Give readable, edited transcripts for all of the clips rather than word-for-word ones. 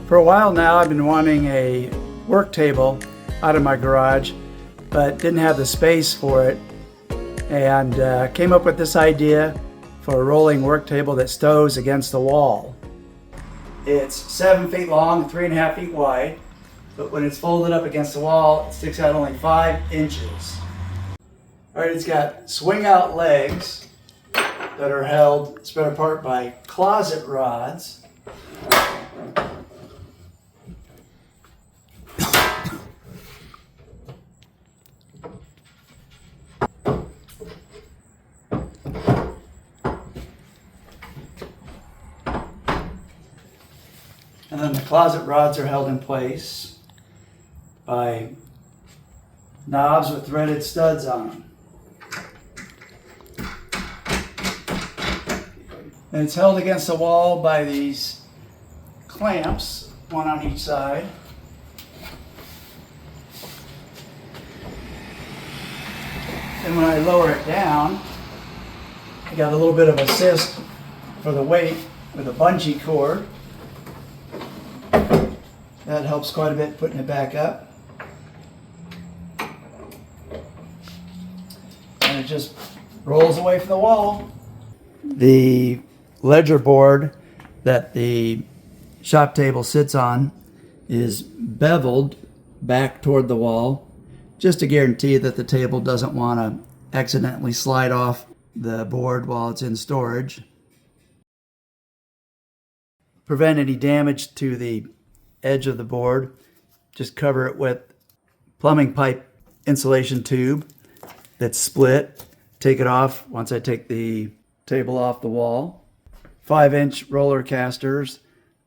For a while now, I've been wanting a work table out of my garage, but didn't have the space for it, and came up with this idea for a rolling work table that stows against the wall. It's 7 feet long, 3.5 feet wide, but when it's folded up against the wall, it sticks out only 5 inches. All right, it's got swing out legs that are held spread apart by closet rods. And then the closet rods are held in place by knobs with threaded studs on them. And it's held against the wall by these clamps, one on each side. And when I lower it down, I got a little bit of assist for the weight with a bungee cord. That helps quite a bit putting it back up. And it just rolls away from the wall. The ledger board that the shop table sits on is beveled back toward the wall, just to guarantee that the table doesn't want to accidentally slide off the board while it's in storage. Prevent any damage to the edge of the board, just cover it with plumbing pipe insulation tube that's split. Take it off once I take the table off the wall. 5-inch roller casters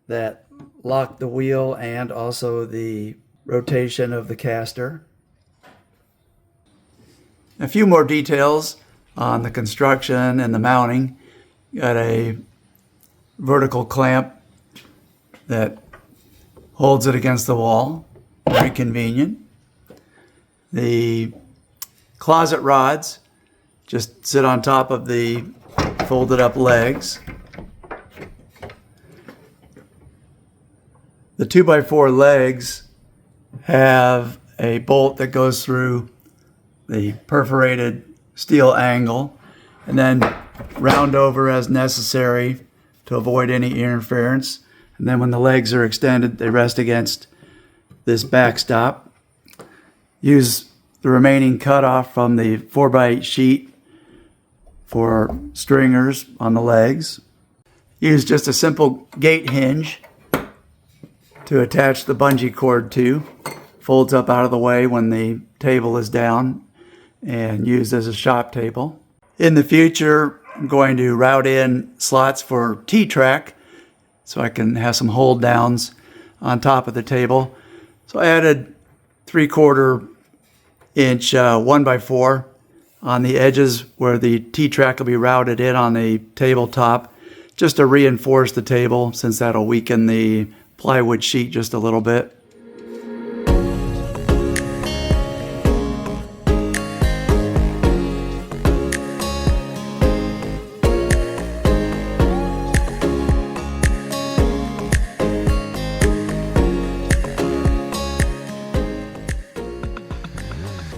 that lock the wheel and also the rotation of the caster. A few more details on the construction and the mounting. Got a vertical clamp that holds it against the wall, very convenient. The closet rods just sit on top of the folded up legs. The 2x4 legs have a bolt that goes through the perforated steel angle and then round over as necessary to avoid any interference. And then when the legs are extended, they rest against this backstop. Use the remaining cutoff from the 4x8 sheet for stringers on the legs. Use just a simple gate hinge to attach the bungee cord to. Folds up out of the way when the table is down and used as a shop table. In the future, I'm going to route in slots for T-track so I can have some hold downs on top of the table. So I added 3/4 inch 1x4 on the edges where the T-track will be routed in on the tabletop, just to reinforce the table since that'll weaken the plywood sheet just a little bit.